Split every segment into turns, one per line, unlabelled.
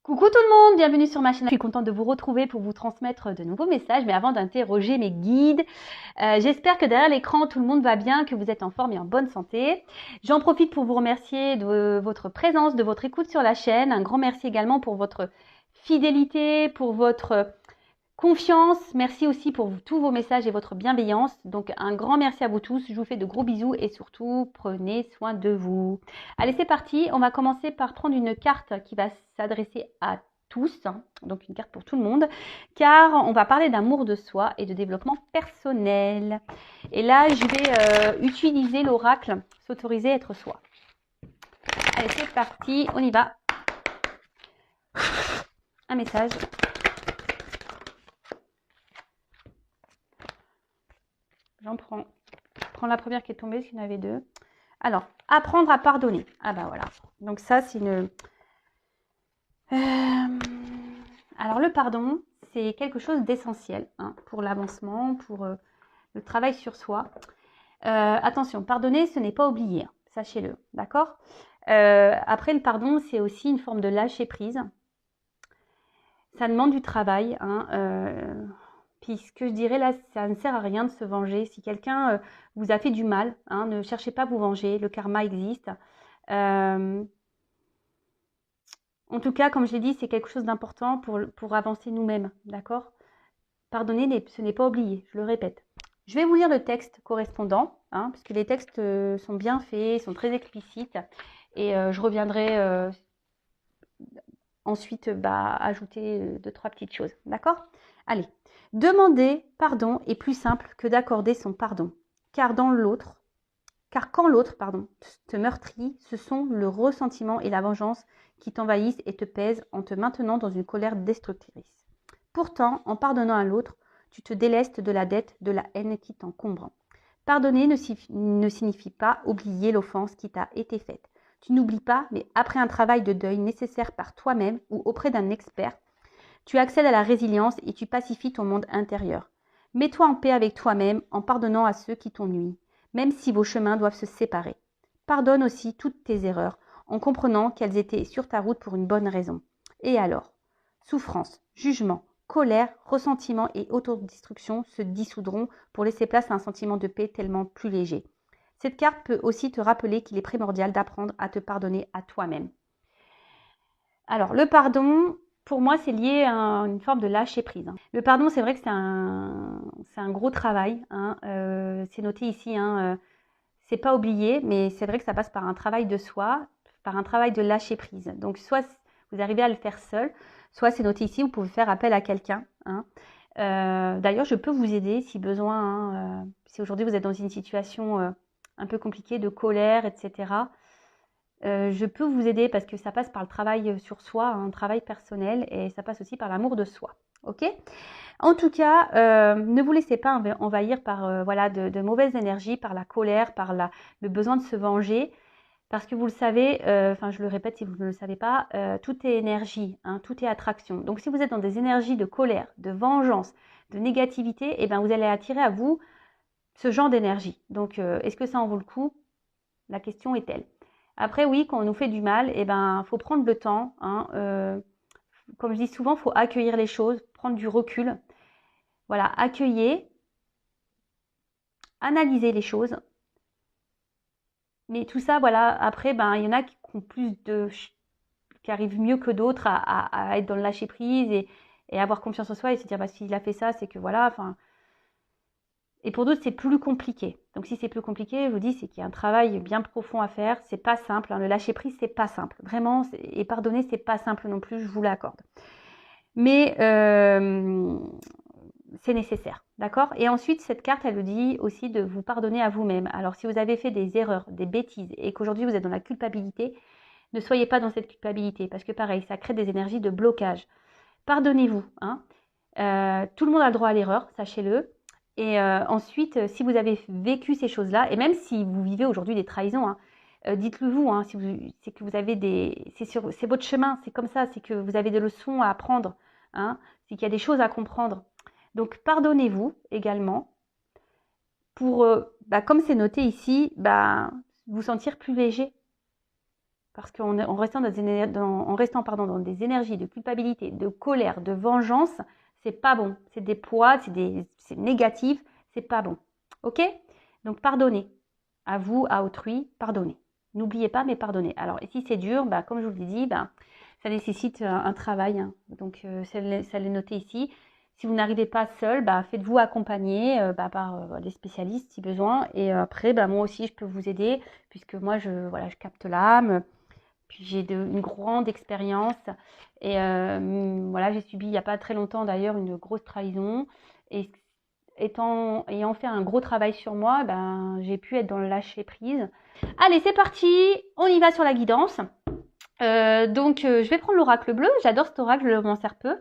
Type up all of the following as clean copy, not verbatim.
Coucou tout le monde, bienvenue sur ma chaîne. Je suis contente de vous retrouver pour vous transmettre de nouveaux messages, mais avant d'interroger mes guides, j'espère que derrière l'écran tout le monde va bien, que vous êtes en forme et en bonne santé. J'en profite pour vous remercier de votre présence, de votre écoute sur la chaîne. Un grand merci également pour votre fidélité, pour votre confiance. Merci aussi pour tous vos messages et votre bienveillance. Donc un grand merci à vous tous. Je vous fais de gros bisous et surtout prenez soin de vous. Allez, c'est parti. On va commencer par prendre une carte qui va s'adresser à tous, donc une carte pour tout le monde, car on va parler d'amour de soi et de développement personnel. Et là, je vais utiliser l'oracle s'autoriser à être soi. Allez, c'est parti. On y va. Un message. J'en prends. Je prends la première qui est tombée, parce qu'il y en avait deux. Alors, apprendre à pardonner. Ah bah voilà. Donc ça, c'est une... Alors le pardon, c'est quelque chose d'essentiel pour l'avancement, pour le travail sur soi. Attention, pardonner, ce n'est pas oublier. Sachez-le, d'accord ? Après, le pardon, c'est aussi une forme de lâcher prise. Ça demande du travail, puis ce que je dirais là, ça ne sert à rien de se venger. Si quelqu'un vous a fait du mal, ne cherchez pas à vous venger, le karma existe. En tout cas, comme je l'ai dit, c'est quelque chose d'important pour avancer nous-mêmes, d'accord ? Pardonner, ce n'est pas oublier, je le répète. Je vais vous lire le texte correspondant, puisque les textes sont bien faits, sont très explicites, et je reviendrai ensuite ajouter 2-3 petites choses, d'accord ? Allez. Demander pardon est plus simple que d'accorder son pardon, car quand l'autre, te meurtrit, ce sont le ressentiment et la vengeance qui t'envahissent et te pèsent en te maintenant dans une colère destructrice. Pourtant, en pardonnant à l'autre, tu te délestes de la dette, de la haine qui t'encombre. Pardonner ne signifie pas oublier l'offense qui t'a été faite. Tu n'oublies pas, mais après un travail de deuil nécessaire par toi-même ou auprès d'un expert, tu accèdes à la résilience et tu pacifies ton monde intérieur. Mets-toi en paix avec toi-même en pardonnant à ceux qui t'ont nui, même si vos chemins doivent se séparer. Pardonne aussi toutes tes erreurs en comprenant qu'elles étaient sur ta route pour une bonne raison. Et alors, souffrance, jugement, colère, ressentiment et autodestruction se dissoudront pour laisser place à un sentiment de paix tellement plus léger. Cette carte peut aussi te rappeler qu'il est primordial d'apprendre à te pardonner à toi-même. Alors, le pardon, pour moi, c'est lié à une forme de lâcher prise. Le pardon, c'est vrai que c'est un gros travail. C'est noté ici, c'est pas oublié, mais c'est vrai que ça passe par un travail de soi, par un travail de lâcher prise. Donc, soit vous arrivez à le faire seul, soit c'est noté ici, vous pouvez faire appel à quelqu'un. D'ailleurs, je peux vous aider si besoin. Si aujourd'hui vous êtes dans une situation un peu compliquée de colère, etc., je peux vous aider parce que ça passe par le travail sur soi, un travail personnel, et ça passe aussi par l'amour de soi. Ok ? En tout cas, ne vous laissez pas envahir par de mauvaises énergies, par la colère, par le besoin de se venger. Parce que vous le savez, je le répète si vous ne le savez pas, tout est énergie, tout est attraction. Donc si vous êtes dans des énergies de colère, de vengeance, de négativité, vous allez attirer à vous ce genre d'énergie. Donc est-ce que ça en vaut le coup ? La question est telle. Après, oui, quand on nous fait du mal, faut prendre le temps. Comme je dis souvent, il faut accueillir les choses, prendre du recul. Voilà, accueillir, analyser les choses. Mais tout ça, après, il y en a qui ont qui arrivent mieux que d'autres à être dans le lâcher prise et avoir confiance en soi et se dire, s'il a fait ça, c'est que Et pour d'autres, c'est plus compliqué. Donc, si c'est plus compliqué, je vous dis, c'est qu'il y a un travail bien profond à faire. C'est pas simple. Le lâcher prise, c'est pas simple. Vraiment, et pardonner, c'est pas simple non plus, je vous l'accorde. Mais c'est nécessaire, d'accord ? Et ensuite, cette carte, elle vous dit aussi de vous pardonner à vous-même. Alors, si vous avez fait des erreurs, des bêtises, et qu'aujourd'hui, vous êtes dans la culpabilité, ne soyez pas dans cette culpabilité, parce que pareil, ça crée des énergies de blocage. Pardonnez-vous. Tout le monde a le droit à l'erreur, sachez-le. Et ensuite, si vous avez vécu ces choses-là, et même si vous vivez aujourd'hui des trahisons, dites-le vous, c'est que vous avez c'est votre chemin, c'est comme ça, c'est que vous avez des leçons à apprendre, c'est qu'il y a des choses à comprendre. Donc, pardonnez-vous également pour, comme c'est noté ici, vous sentir plus léger. Parce qu'en restant, en restant dans des énergies de culpabilité, de colère, de vengeance, c'est pas bon. C'est des poids, c'est négatif, c'est pas bon. Ok? Donc pardonnez. À vous, à autrui, pardonnez. N'oubliez pas, mais pardonnez. Alors, si c'est dur, bah, comme je vous l'ai dit, bah, ça nécessite un travail. Hein. Donc, ça l'est noté ici. Si vous n'arrivez pas seul, bah, faites-vous accompagner par des spécialistes si besoin. Et après, bah, moi aussi, je peux vous aider puisque moi, je capte l'âme. Puis j'ai une grande expérience. Et voilà, j'ai subi il n'y a pas très longtemps d'ailleurs une grosse trahison. Et ayant fait un gros travail sur moi, ben, j'ai pu être dans le lâcher prise. Allez, c'est parti, on y va sur la guidance. Je vais prendre l'oracle bleu. J'adore cet oracle, je m'en sers peu.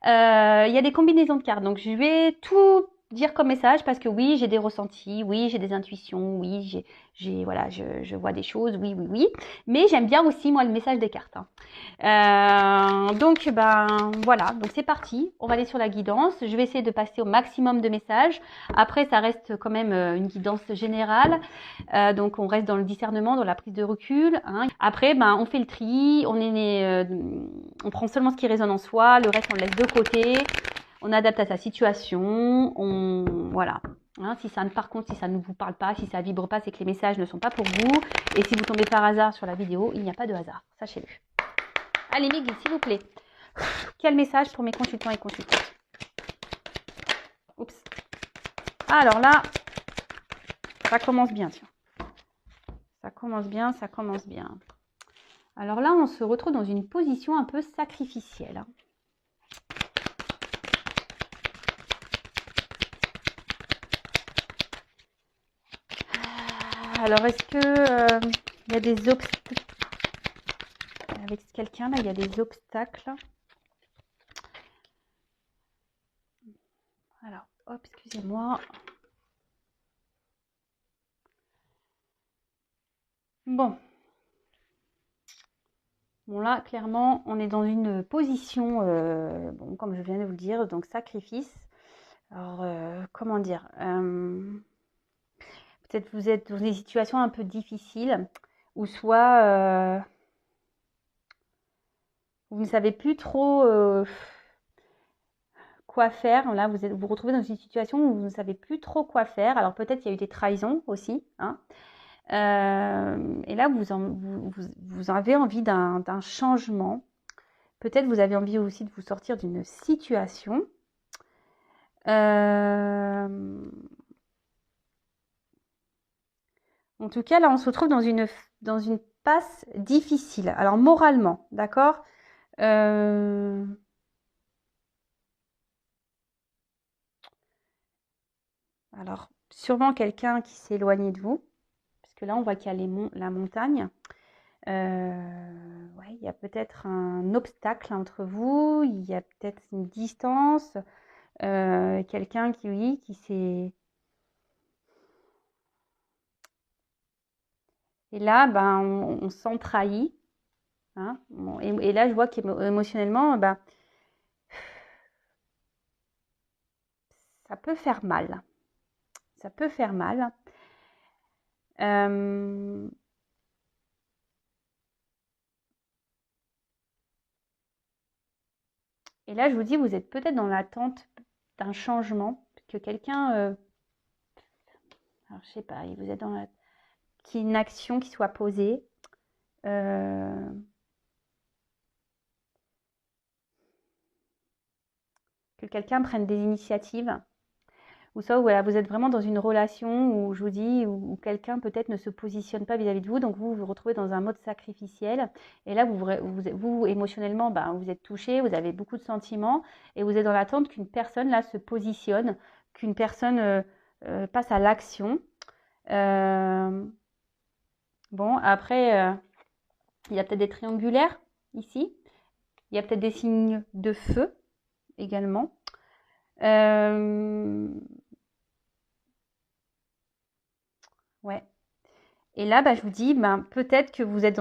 Il y a des combinaisons de cartes, donc je vais tout dire comme message parce que oui, j'ai des ressentis, oui, j'ai des intuitions, oui, voilà, je vois des choses, oui. Mais j'aime bien aussi moi le message des cartes. Hein. Voilà, donc c'est parti. On va aller sur la guidance. Je vais essayer de passer au maximum de messages. Après, ça reste quand même une guidance générale. Donc on reste dans le discernement, dans la prise de recul. Hein. Après, on fait le tri. On prend seulement ce qui résonne en soi. Le reste, on le laisse de côté. On adapte à sa situation. Voilà. Hein, par contre, si ça ne vous parle pas, si ça vibre pas, c'est que les messages ne sont pas pour vous. Et si vous tombez par hasard sur la vidéo, il n'y a pas de hasard. Sachez-le. Allez, mes guides, s'il vous plaît. Quel message pour mes consultants et consultantes? Oups. Alors là, ça commence bien, tiens. Ça commence bien. Alors là, on se retrouve dans une position un peu sacrificielle. Alors, est-ce que il y a des obstacles avec quelqu'un là? Il y a des obstacles. Alors, hop, excusez-moi. Bon, là, clairement, on est dans une position, comme je viens de vous le dire, donc sacrifice. Alors, comment dire peut-être vous êtes dans des situations un peu difficiles, ou soit vous ne savez plus trop quoi faire. Là, vous vous retrouvez dans une situation où vous ne savez plus trop quoi faire. Alors, peut-être il y a eu des trahisons aussi. Hein. Et là, vous avez envie d'un changement. Peut-être vous avez envie aussi de vous sortir d'une situation. En tout cas, là, on se retrouve dans une passe difficile. Alors, moralement, d'accord Alors, sûrement quelqu'un qui s'est éloigné de vous. Parce que là, on voit qu'il y a la montagne. Ouais, il y a peut-être un obstacle entre vous. Il y a peut-être une distance. Quelqu'un qui s'est... Et là, on se sent trahi. Hein. Et là, je vois qu'émotionnellement, ça peut faire mal. Ça peut faire mal. Et là, je vous dis, vous êtes peut-être dans l'attente d'un changement, que quelqu'un... alors, je sais pas, vous êtes dans qu'il y ait une action qui soit posée. Que quelqu'un prenne des initiatives. Ou ça, voilà, vous êtes vraiment dans une relation où, je vous dis, où quelqu'un peut-être ne se positionne pas vis-à-vis de vous, donc vous vous retrouvez dans un mode sacrificiel. Et là, vous émotionnellement, vous êtes touché, vous avez beaucoup de sentiments, et vous êtes dans l'attente qu'une personne, là, se positionne, qu'une personne passe à l'action. Bon, après, il y a peut-être des triangulaires, ici. Il y a peut-être des signes de feu, également. Ouais. Et là, je vous dis, peut-être que vous êtes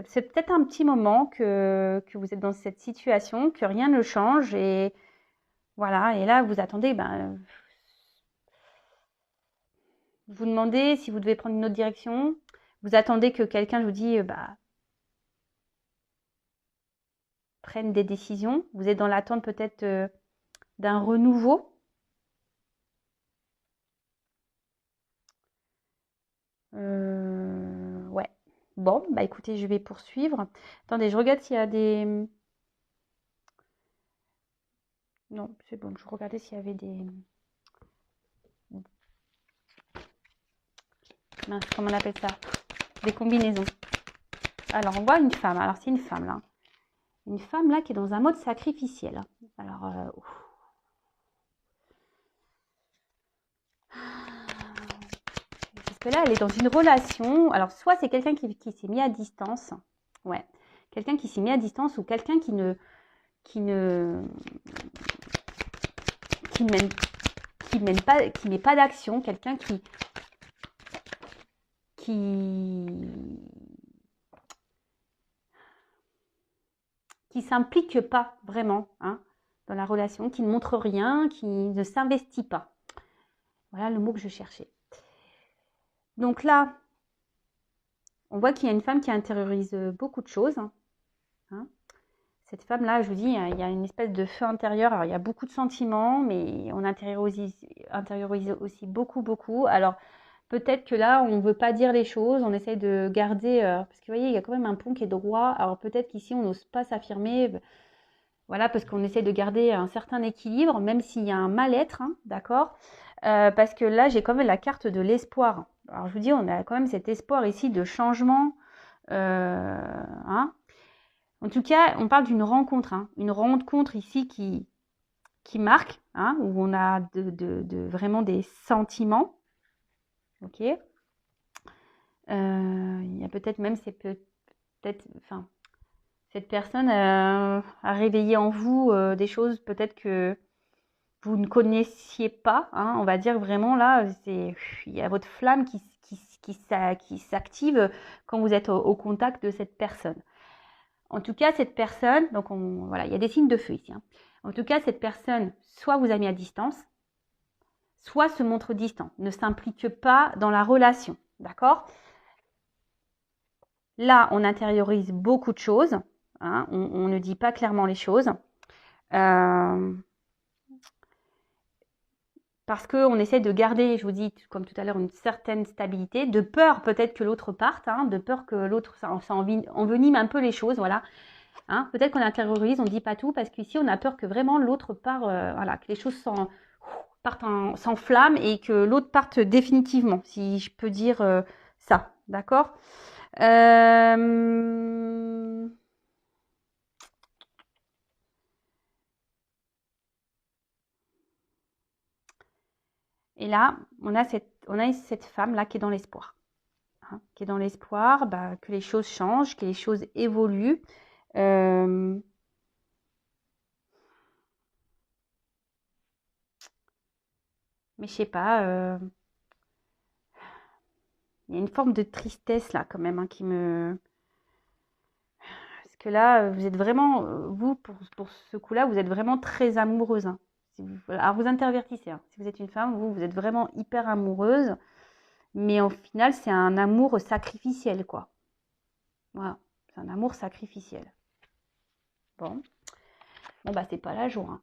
c'est peut-être un petit moment que vous êtes dans cette situation, que rien ne change. Et voilà, et là, vous attendez, vous demandez si vous devez prendre une autre direction. Vous attendez que quelqu'un, je vous dis, prennent des décisions. Vous êtes dans l'attente peut-être d'un renouveau. Ouais. Bon, bah écoutez, je vais poursuivre. Attendez, je regarde s'il y a des... Non, c'est bon, je regardais s'il y avait des... Mince, comment on appelle ça? Des combinaisons. Alors, on voit une femme. Alors, c'est une femme, là. Une femme, là, qui est dans un mode sacrificiel. Alors, parce que là, elle est dans une relation. Alors, soit c'est quelqu'un qui s'est mis à distance. Ouais. Quelqu'un qui s'est mis à distance ou quelqu'un qui ne met pas d'action. Quelqu'un qui s'implique pas vraiment hein, dans la relation, qui ne montre rien, qui ne s'investit pas. Voilà le mot que je cherchais. Donc là, on voit qu'il y a une femme qui intériorise beaucoup de choses. Hein. Cette femme-là, je vous dis, il y a une espèce de feu intérieur. Alors, il y a beaucoup de sentiments, mais on intériorise aussi beaucoup. Alors, peut-être que là, on ne veut pas dire les choses, on essaye de garder... parce que vous voyez, il y a quand même un pont qui est droit. Alors, peut-être qu'ici, on n'ose pas s'affirmer. Voilà, parce qu'on essaie de garder un certain équilibre, même s'il y a un mal-être, hein, d'accord parce que là, j'ai quand même la carte de l'espoir. Alors, je vous dis, on a quand même cet espoir ici de changement. Hein. En tout cas, on parle d'une rencontre. Hein, une rencontre ici qui marque, hein, où on a vraiment des sentiments. Ok. Il y a peut-être même, enfin, cette personne a réveillé en vous des choses peut-être que vous ne connaissiez pas. Hein, on va dire vraiment là, il y a votre flamme qui s'active quand vous êtes au contact de cette personne. En tout cas, cette personne, donc voilà, il y a des signes de feu ici. Hein. En tout cas, cette personne, soit vous a mis à distance, soit se montre distant, ne s'implique pas dans la relation. D'accord ? Là, on intériorise beaucoup de choses. Hein, on ne dit pas clairement les choses. Parce qu'on essaie de garder, je vous dis, comme tout à l'heure, une certaine stabilité, de peur peut-être que l'autre parte, hein, de peur que l'autre, ça envenime un peu les choses, voilà. Hein, peut-être qu'on intériorise, on ne dit pas tout, parce qu'ici, on a peur que vraiment l'autre part, voilà, que les choses s'enflamment et que l'autre parte définitivement, si je peux dire ça, d'accord Et là, on a cette femme-là qui est dans l'espoir. Hein, qui est dans l'espoir que les choses changent, que les choses évoluent. Mais je sais pas, il y a une forme de tristesse là quand même hein, qui me... Parce que là, vous êtes vraiment, vous, pour ce coup-là, vous êtes vraiment très amoureuse. Hein. Alors vous intervertissez. Hein. Si vous êtes une femme, vous êtes vraiment hyper amoureuse. Mais au final, c'est un amour sacrificiel, quoi. Voilà, c'est un amour sacrificiel. Bon, bah c'est pas la joie. Hein.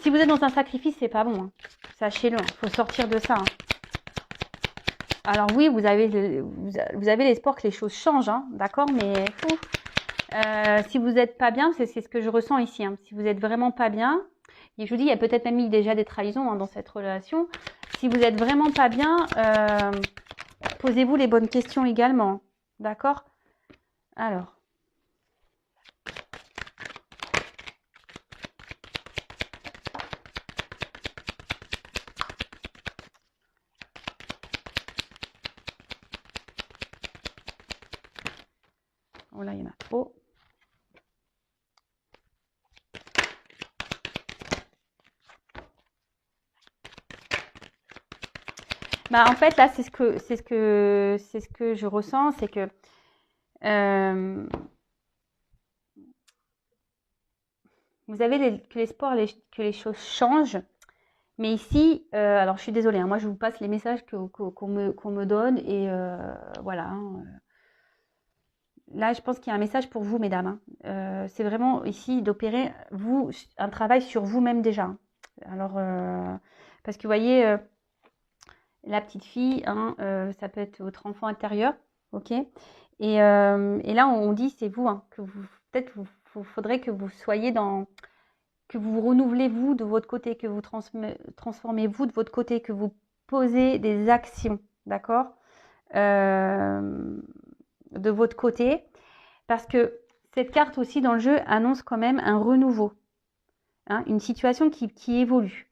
Si vous êtes dans un sacrifice, c'est pas bon. Hein. Sachez-le, il faut sortir de ça. Hein. Alors oui, vous avez l'espoir que les choses changent, hein, d'accord, mais si vous n'êtes pas bien, c'est ce que je ressens ici. Hein. Si vous n'êtes vraiment pas bien, et je vous dis, il y a peut-être même eu déjà des trahisons hein, dans cette relation. Si vous n'êtes vraiment pas bien, posez-vous les bonnes questions également, d'accord? Alors. Oh là, il y en a trop. Bah, en fait, là, c'est ce que je ressens, c'est que vous avez que l'espoir que les choses changent. Mais ici, alors je suis désolée, hein, moi je vous passe les messages qu'on me donne et voilà. Hein, là, je pense qu'il y a un message pour vous, mesdames. Hein. C'est vraiment ici d'opérer, vous, un travail sur vous-même déjà. Hein. Alors, parce que vous voyez, la petite fille, hein, ça peut être votre enfant intérieur, ok. Et là, on dit, c'est vous, hein, que vous, peut-être, vous faudrait que vous soyez dans, que vous vous renouvelez vous de votre côté, que vous transformez vous de votre côté, que vous posez des actions, d'accord, de votre côté, parce que cette carte aussi dans le jeu annonce quand même un renouveau, hein, une situation qui évolue.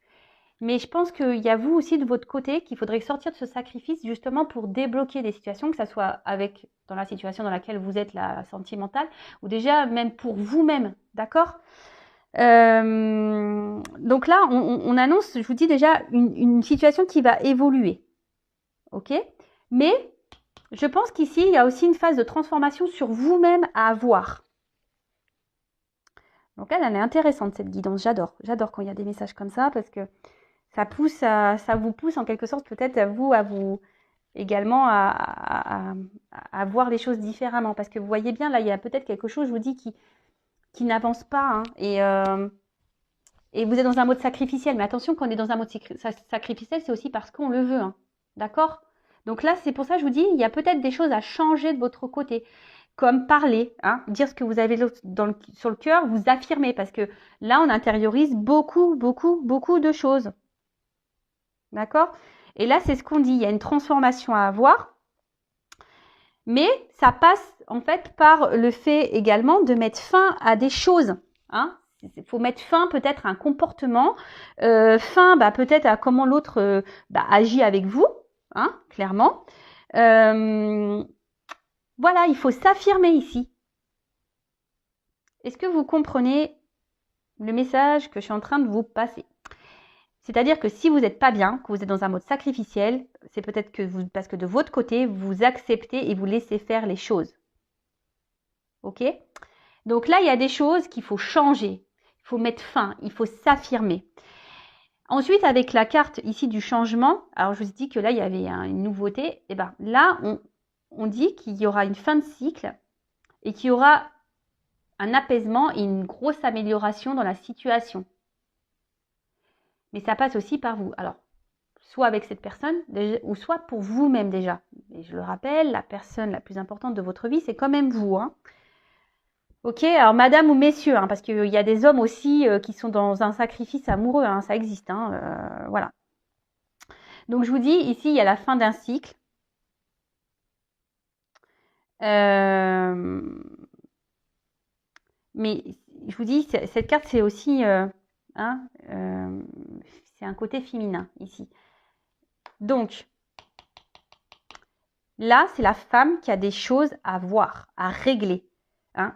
Mais je pense qu'il y a vous aussi de votre côté qu'il faudrait sortir de ce sacrifice justement pour débloquer des situations, que ce soit avec dans la situation dans laquelle vous êtes, la sentimentale, ou déjà même pour vous-même, d'accord. Donc là, on annonce, je vous dis déjà, une situation qui va évoluer, ok. Mais je pense qu'ici, il y a aussi une phase de transformation sur vous-même à avoir. Donc elle est intéressante cette guidance, j'adore quand il y a des messages comme ça parce que ça vous pousse en quelque sorte peut-être à vous également à voir les choses différemment. Parce que vous voyez bien, là, il y a peut-être quelque chose, je vous dis, qui n'avance pas. Hein, et vous êtes dans un mode sacrificiel. Mais attention, quand on est dans un mode sacrificiel, c'est aussi parce qu'on le veut. Hein, d'accord. Donc là, c'est pour ça que je vous dis, il y a peut-être des choses à changer de votre côté. Comme parler, hein, dire ce que vous avez sur le cœur, vous affirmer. Parce que là, on intériorise beaucoup de choses. D'accord? Et là, c'est ce qu'on dit. Il y a une transformation à avoir. Mais ça passe en fait par le fait également de mettre fin à des choses. Hein? Il faut mettre fin peut-être à un comportement, fin peut-être à comment l'autre agit avec vous, hein, clairement. Voilà, il faut s'affirmer ici. Est-ce que vous comprenez le message que je suis en train de vous passer? C'est-à-dire que si vous n'êtes pas bien, que vous êtes dans un mode sacrificiel, c'est peut-être que parce que de votre côté, vous acceptez et vous laissez faire les choses. Ok? Donc là, il y a des choses qu'il faut changer. Il faut mettre fin, il faut s'affirmer. Ensuite, avec la carte ici du changement, alors je vous ai dit que là, il y avait une nouveauté. Et bien là, on dit qu'il y aura une fin de cycle et qu'il y aura un apaisement et une grosse amélioration dans la situation. Mais ça passe aussi par vous. Alors, soit avec cette personne, ou soit pour vous-même déjà. Et je le rappelle, la personne la plus importante de votre vie, c'est quand même vous. Hein. Ok, alors madame ou messieurs, hein, parce qu'il y a des hommes aussi qui sont dans un sacrifice amoureux, hein, ça existe. Hein, voilà. Donc je vous dis, ici, il y a la fin d'un cycle. Mais je vous dis, cette carte, c'est aussi... c'est un côté féminin ici. Donc, là, c'est la femme qui a des choses à voir, à régler. Hein,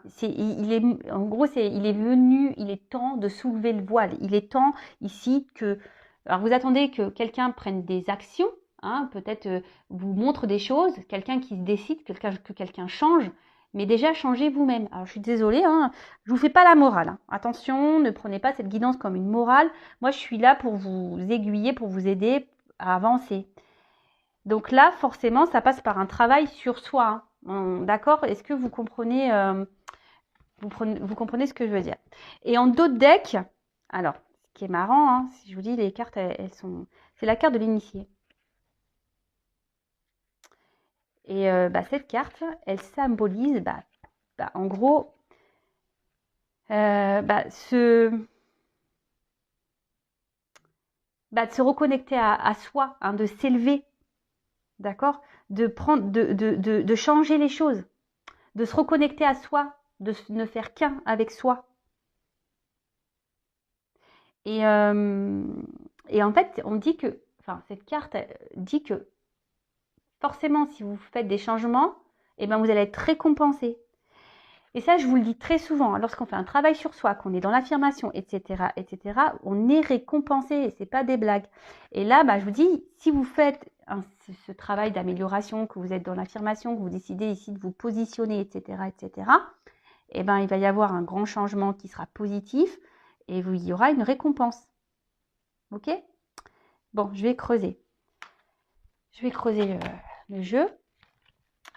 en gros, il est venu, il est temps de soulever le voile. Il est temps ici que... Alors, vous attendez que quelqu'un prenne des actions, hein, peut-être vous montre des choses, quelqu'un qui se décide, que quelqu'un change, mais déjà changez vous-même. Alors, je suis désolée, hein, je ne vous fais pas la morale. Hein. Attention, ne prenez pas cette guidance comme une morale. Moi, je suis là pour vous aiguiller, pour vous aider à avancer. Donc là, forcément, ça passe par un travail sur soi. Hein. D'accord? Est-ce que vous comprenez, vous comprenez ce que je veux dire? Et en d'autres decks, alors, ce qui est marrant, hein, si je vous dis, les cartes, elles sont... C'est la carte de l'initié. Et cette carte, elle symbolise, en gros, de se reconnecter à soi, hein, de s'élever. D'accord? De changer les choses, de se reconnecter à soi, de ne faire qu'un avec soi. Et en fait, on dit que, cette carte dit que forcément, si vous faites des changements, vous allez être récompensé. Et ça, je vous le dis très souvent, lorsqu'on fait un travail sur soi, qu'on est dans l'affirmation, etc., on est récompensé et c'est pas des blagues. Et là, je vous dis, si vous faites ce travail d'amélioration, que vous êtes dans l'affirmation, que vous décidez ici de vous positionner, etc., il va y avoir un grand changement qui sera positif et il y aura une récompense. Ok? Bon, je vais creuser. Je vais creuser le jeu.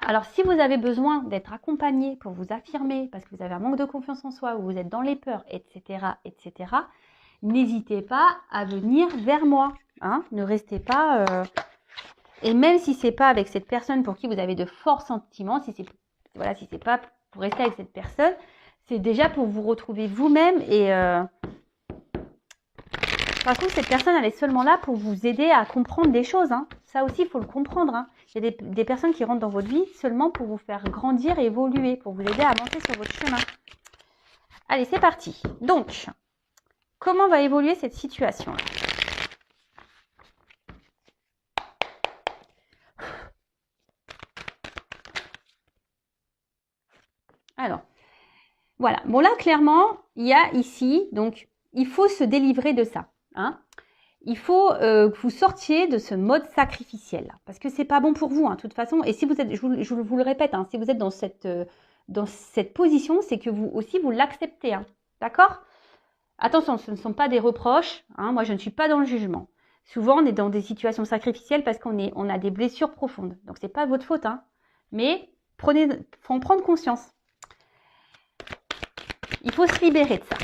Alors, si vous avez besoin d'être accompagné pour vous affirmer, parce que vous avez un manque de confiance en soi, ou vous êtes dans les peurs, etc., n'hésitez pas à venir vers moi. Hein, ne restez pas... Et même si c'est pas avec cette personne pour qui vous avez de forts sentiments, si c'est pas pour rester avec cette personne, c'est déjà pour vous retrouver vous-même. Et par contre, cette personne, elle est seulement là pour vous aider à comprendre des choses. Hein. Ça aussi, il faut le comprendre. Hein. Il y a des personnes qui rentrent dans votre vie seulement pour vous faire grandir et évoluer, pour vous aider à avancer sur votre chemin. Allez, c'est parti. Donc, comment va évoluer cette situation-là ? Alors, voilà. Bon, là, clairement, il y a ici, donc, il faut se délivrer de ça. Hein. Il faut que vous sortiez de ce mode sacrificiel. Parce que c'est pas bon pour vous, hein, de toute façon. Et si vous êtes, je vous le répète, hein, si vous êtes dans cette position, c'est que vous aussi, vous l'acceptez. Hein, d'accord ? Attention, ce ne sont pas des reproches. Hein, moi, je ne suis pas dans le jugement. Souvent, on est dans des situations sacrificielles parce qu'on a des blessures profondes. Donc, c'est pas votre faute. Hein, mais faut en prendre conscience. Il faut se libérer de ça.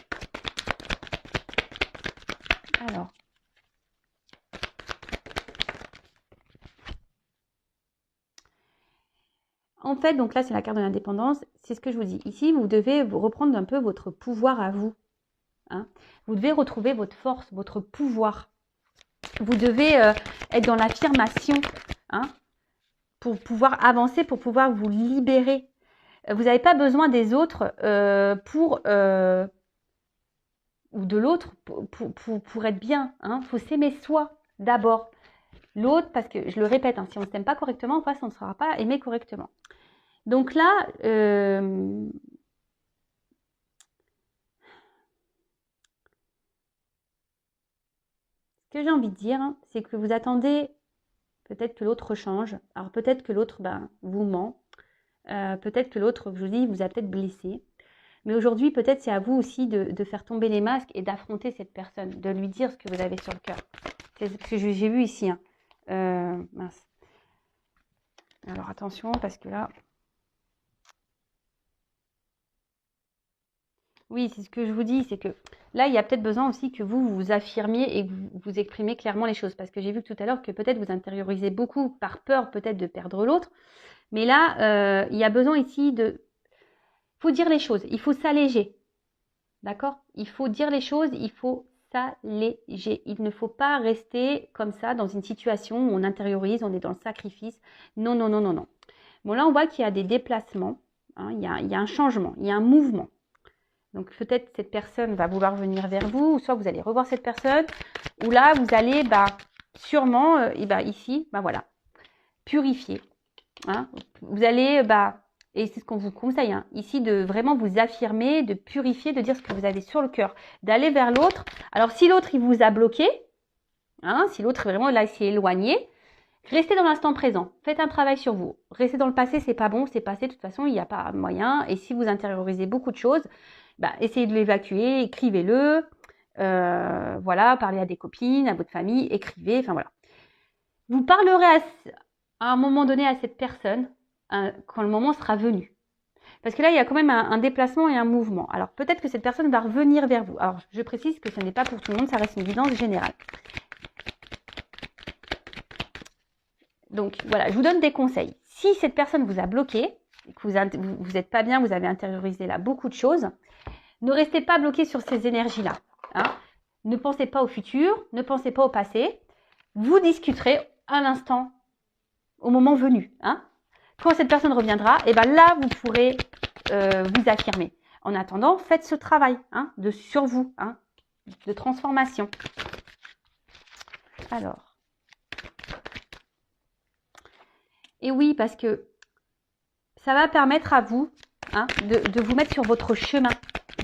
Alors. En fait, donc là, c'est la carte de l'indépendance. C'est ce que je vous dis. Ici, vous devez vous reprendre un peu votre pouvoir à vous. Hein. Vous devez retrouver votre force, votre pouvoir. Vous devez être dans l'affirmation, hein, pour pouvoir avancer, pour pouvoir vous libérer. Vous n'avez pas besoin des autres ou de l'autre pour être bien. Il faut s'aimer soi d'abord. L'autre, parce que je le répète, hein, si on ne s'aime pas correctement, en face, on ne sera pas aimé correctement. Donc là, ce que j'ai envie de dire, hein, c'est que vous attendez peut-être que l'autre change. Alors peut-être que l'autre vous ment. Peut-être que l'autre, je vous dis, vous a peut-être blessé. Mais aujourd'hui, peut-être c'est à vous aussi de faire tomber les masques et d'affronter cette personne, de lui dire ce que vous avez sur le cœur. C'est ce que j'ai vu ici. Hein. Mince. Alors attention, parce que là... Oui, c'est ce que je vous dis, c'est que là, il y a peut-être besoin aussi que vous affirmiez et que vous exprimez clairement les choses. Parce que j'ai vu tout à l'heure que peut-être vous intériorisez beaucoup par peur peut-être de perdre l'autre. Mais là, il y a besoin ici de... Il faut dire les choses, il faut s'alléger. D'accord ? Il faut dire les choses, il faut s'alléger. Il ne faut pas rester comme ça dans une situation où on intériorise, on est dans le sacrifice. Non, non, non, non, non. Bon, là, on voit qu'il y a des déplacements. Hein, il y a un changement, il y a un mouvement. Donc peut-être cette personne va vouloir venir vers vous, ou soit vous allez revoir cette personne, ou là vous allez sûrement ici, voilà, purifier. Hein. Vous allez, et c'est ce qu'on vous conseille, hein, ici de vraiment vous affirmer, de purifier, de dire ce que vous avez sur le cœur, d'aller vers l'autre. Alors si l'autre il vous a bloqué, hein, si l'autre vraiment là s'est éloigné, restez dans l'instant présent, faites un travail sur vous. Restez dans le passé, c'est pas bon, c'est passé, de toute façon il n'y a pas moyen. Et si vous intériorisez beaucoup de choses, essayez de l'évacuer, écrivez-le, voilà, parlez à des copines, à votre famille, écrivez, enfin voilà. Vous parlerez à un moment donné à cette personne quand le moment sera venu. Parce que là, il y a quand même un déplacement et un mouvement. Alors peut-être que cette personne va revenir vers vous. Alors je précise que ce n'est pas pour tout le monde, ça reste une évidence générale. Donc voilà, je vous donne des conseils. Si cette personne vous a bloqué, que vous n'êtes pas bien, vous avez intériorisé là beaucoup de choses, ne restez pas bloqué sur ces énergies-là. Hein. Ne pensez pas au futur, ne pensez pas au passé. Vous discuterez à l'instant, au moment venu. Hein. Quand cette personne reviendra, là, vous pourrez vous affirmer. En attendant, faites ce travail sur vous, de transformation. Alors. Et oui, parce que ça va permettre à vous de vous mettre sur votre chemin,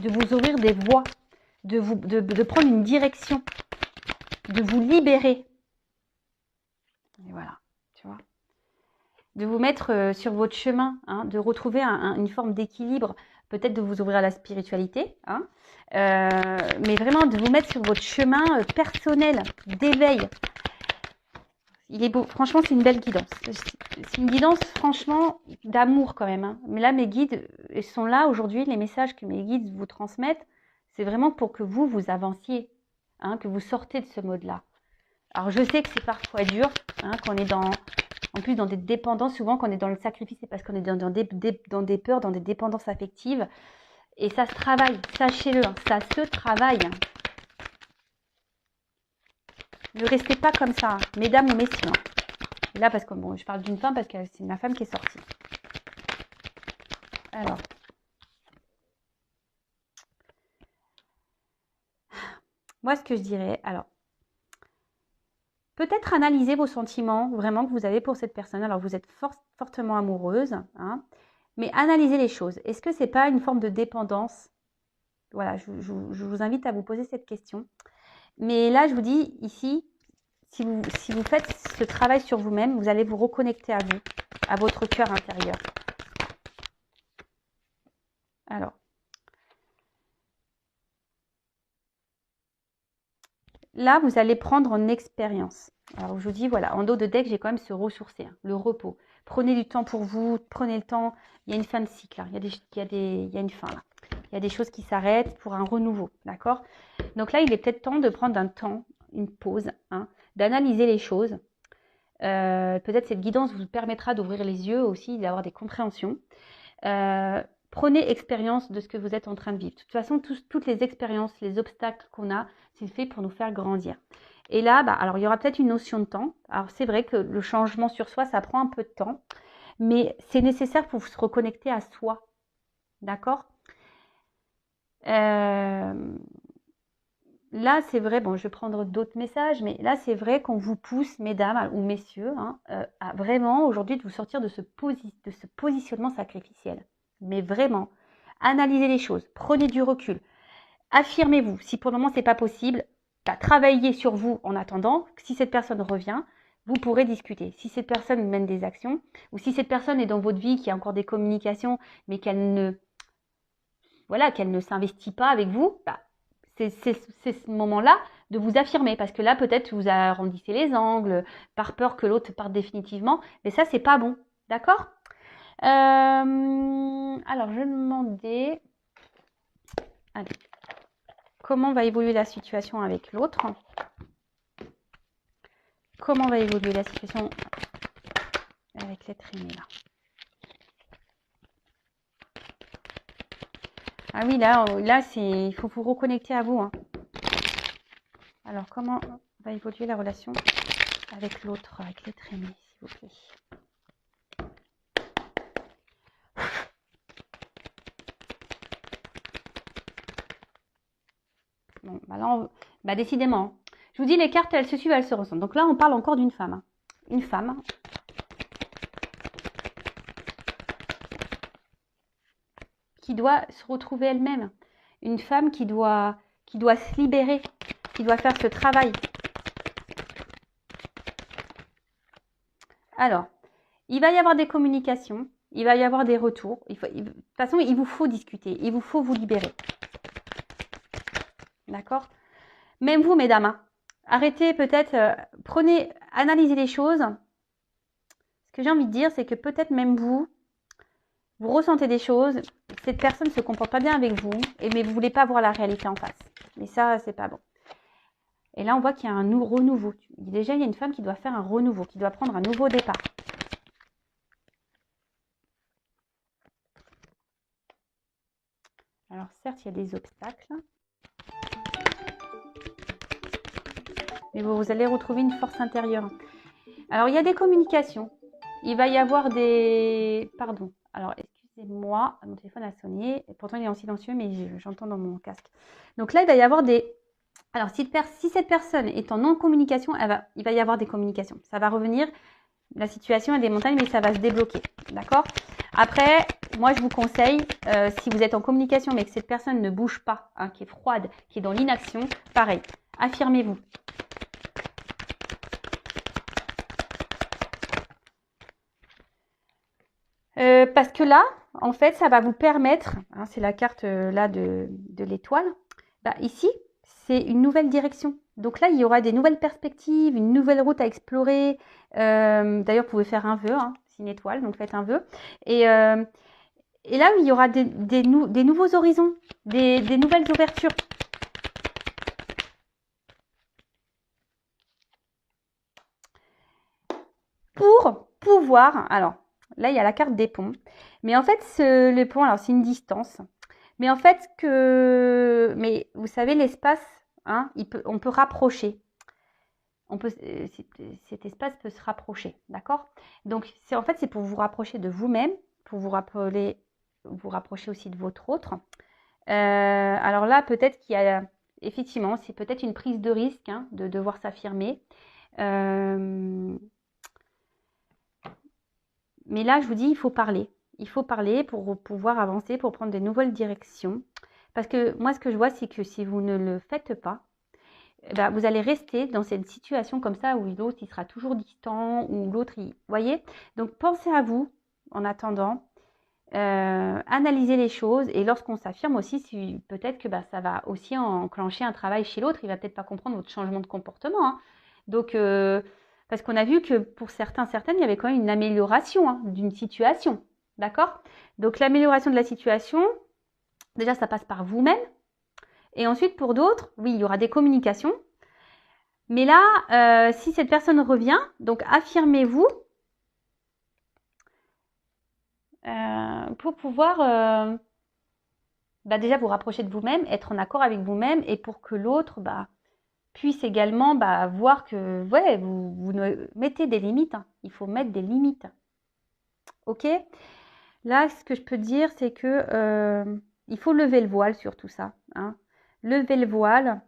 de vous ouvrir des voies, de prendre une direction, de vous libérer. Et voilà, tu vois. De vous mettre sur votre chemin, de retrouver une forme d'équilibre, peut-être de vous ouvrir à la spiritualité, mais vraiment de vous mettre sur votre chemin personnel d'éveil. Il est beau. Franchement, c'est une belle guidance. C'est une guidance, franchement, d'amour quand même. Hein. Mais là, mes guides sont là aujourd'hui. Les messages que mes guides vous transmettent, c'est vraiment pour que vous avanciez, hein, que vous sortez de ce mode-là. Alors, je sais que c'est parfois dur, hein, qu'on est en plus dans des dépendances. Souvent, quand on est dans le sacrifice, c'est parce qu'on est dans des peurs, dans des dépendances affectives. Et ça se travaille, sachez-le, hein, ça se travaille. Ne restez pas comme ça, hein, mesdames ou messieurs. Hein. Et là, parce que bon, je parle d'une femme parce que c'est ma femme qui est sortie. Alors. Moi, ce que je dirais, alors, peut-être analyser vos sentiments vraiment que vous avez pour cette personne. Alors, vous êtes fortement amoureuse, hein, mais analysez les choses. Est-ce que ce n'est pas une forme de dépendance? Voilà, je vous invite à vous poser cette question. Mais là, je vous dis ici, si vous faites ce travail sur vous-même, vous allez vous reconnecter à vous, à votre cœur intérieur. Alors. Là, vous allez prendre en expérience. Alors, je vous dis, voilà, en dos de deck, j'ai quand même se ressourcer, hein, le repos. Prenez du temps pour vous, prenez le temps. Il y a une fin de cycle, hein. Il y a une fin là. Il y a des choses qui s'arrêtent pour un renouveau, d'accord? Donc là, il est peut-être temps de prendre un temps, une pause, hein, d'analyser les choses. Peut-être cette guidance vous permettra d'ouvrir les yeux aussi, d'avoir des compréhensions. Prenez expérience de ce que vous êtes en train de vivre. De toute façon, toutes les expériences, les obstacles qu'on a, c'est fait pour nous faire grandir. Et là, alors il y aura peut-être une notion de temps. Alors c'est vrai que le changement sur soi, ça prend un peu de temps, mais c'est nécessaire pour se reconnecter à soi. D'accord? Là, c'est vrai, bon, je vais prendre d'autres messages, mais là, c'est vrai qu'on vous pousse, mesdames ou messieurs, hein, à vraiment aujourd'hui de vous sortir de ce positionnement sacrificiel. Mais vraiment, analysez les choses, prenez du recul, affirmez-vous. Si pour le moment, ce n'est pas possible, travaillez sur vous en attendant. Si cette personne revient, vous pourrez discuter. Si cette personne mène des actions, ou si cette personne est dans votre vie, qui a encore des communications, mais qu'elle ne s'investit pas avec vous, c'est ce moment-là de vous affirmer. Parce que là, peut-être, vous arrondissez les angles, par peur que l'autre parte définitivement. Mais ça, c'est pas bon. D'accord? Alors, je vais me demandais... Allez. Comment va évoluer la situation avec l'autre? Comment va évoluer la situation avec l'être aimé là? Ah oui, là il faut vous reconnecter à vous. Hein. Alors, comment va évoluer la relation avec l'autre, avec l'être aimé, s'il vous plaît? Bon, là, décidément. Je vous dis, les cartes, elles se suivent, elles se ressemblent. Donc là, on parle encore d'une femme. Hein. Une femme. Qui doit se retrouver elle-même. Une femme qui doit se libérer, qui doit faire ce travail. Alors, il va y avoir des communications, il va y avoir des retours. De toute façon, il vous faut discuter, il vous faut vous libérer. D'accord? Même vous, mesdames, hein, arrêtez peut-être, analysez les choses. Ce que j'ai envie de dire, c'est que peut-être même vous ressentez des choses, cette personne ne se comporte pas bien avec vous, mais vous ne voulez pas voir la réalité en face. Et ça, c'est pas bon. Et là, on voit qu'il y a un renouveau. Déjà, il y a une femme qui doit faire un renouveau, qui doit prendre un nouveau départ. Alors, certes, il y a des obstacles. Mais vous allez retrouver une force intérieure. Alors, il y a des communications. Il va y avoir des... Pardon. Alors, excusez-moi, mon téléphone a sonné. Et pourtant, il est en silencieux, mais j'entends dans mon casque. Donc là, il va y avoir des... Alors, si cette personne est en non-communication, il va y avoir des communications. Ça va revenir. La situation est des montagnes, mais ça va se débloquer. D'accord? Après, moi, je vous conseille, si vous êtes en communication, mais que cette personne ne bouge pas, hein, qui est froide, qui est dans l'inaction, pareil, affirmez-vous. Parce que là, en fait, ça va vous permettre, c'est la carte là de l'étoile, ici, c'est une nouvelle direction. Donc là, il y aura des nouvelles perspectives, une nouvelle route à explorer. D'ailleurs, vous pouvez faire un vœu, hein, c'est une étoile, donc faites un vœu. Et là, il y aura des nouveaux horizons, des nouvelles ouvertures. Pour pouvoir, alors là, il y a la carte des ponts. Mais en fait, le pont, alors c'est une distance. Mais en fait, mais vous savez, l'espace, hein, on peut rapprocher. Cet espace peut se rapprocher, d'accord? Donc, en fait, c'est pour vous rapprocher de vous-même, pour vous rapprocher aussi de votre autre. Alors là, peut-être qu'il y a, effectivement, c'est peut-être une prise de risque, hein, de devoir s'affirmer. Mais là, je vous dis, il faut parler. Il faut parler pour pouvoir avancer, pour prendre de nouvelles directions. Parce que moi, ce que je vois, c'est que si vous ne le faites pas, bah, vous allez rester dans cette situation comme ça où l'autre, il sera toujours distant, ou l'autre, vous voyez? Donc, pensez à vous en attendant. Analyser les choses. Et lorsqu'on s'affirme aussi, peut-être que bah, ça va aussi enclencher un travail chez l'autre. Il va peut-être pas comprendre votre changement de comportement. Hein. Donc, parce qu'on a vu que pour certaines, il y avait quand même une amélioration, hein, d'une situation. D'accord? Donc, l'amélioration de la situation, déjà, ça passe par vous-même. Et ensuite, pour d'autres, oui, il y aura des communications. Mais là, si cette personne revient, donc affirmez-vous pour pouvoir bah, déjà vous rapprocher de vous-même, être en accord avec vous-même et pour que l'autre bah, puisse également bah, voir que ouais, vous mettez des limites. Hein. Il faut mettre des limites. Ok? Là, ce que je peux dire, c'est que il faut lever le voile sur tout ça. Hein. Levez le voile.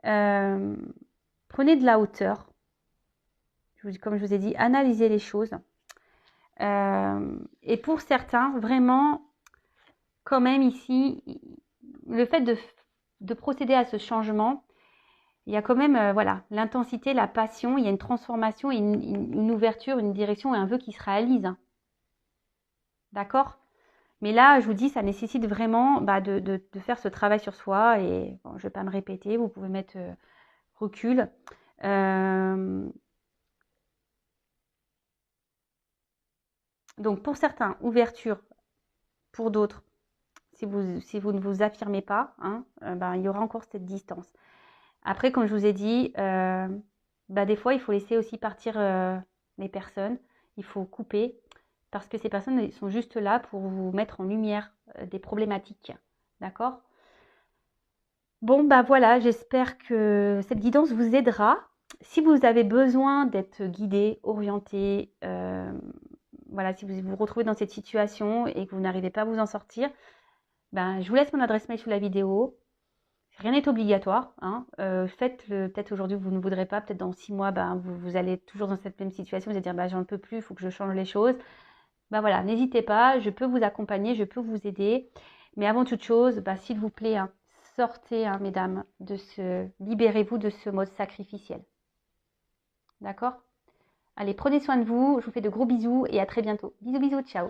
Prenez de la hauteur. Comme je vous ai dit, analysez les choses. Et pour certains, vraiment, quand même ici, le fait de procéder à ce changement, il y a quand même voilà, l'intensité, la passion, il y a une transformation, une ouverture, une direction et un vœu qui se réalise. Hein. D'accord? Mais là, je vous dis, ça nécessite vraiment bah, de faire ce travail sur soi. Et bon, je ne vais pas me répéter, vous pouvez mettre recul. Donc pour certains, ouverture. Pour d'autres, si vous ne vous affirmez pas, hein, ben, il y aura encore cette distance. Après, comme je vous ai dit, bah, des fois, il faut laisser aussi partir les personnes. Il faut couper parce que ces personnes sont juste là pour vous mettre en lumière des problématiques. D'accord? Bon, bah voilà, j'espère que cette guidance vous aidera. Si vous avez besoin d'être guidé, orienté, voilà, si vous vous retrouvez dans cette situation et que vous n'arrivez pas à vous en sortir, ben, je vous laisse mon adresse mail sous la vidéo. Rien n'est obligatoire. Hein. Faites-le, peut-être aujourd'hui vous ne voudrez pas, peut-être dans 6 mois, ben, vous allez toujours dans cette même situation, vous allez dire ben, j'en peux plus, il faut que je change les choses. Ben voilà, n'hésitez pas, je peux vous accompagner, je peux vous aider. Mais avant toute chose, ben, s'il vous plaît, hein, sortez, hein, mesdames, libérez-vous de ce mode sacrificiel. D'accord? Allez, prenez soin de vous, je vous fais de gros bisous et à très bientôt. Bisous, bisous, ciao.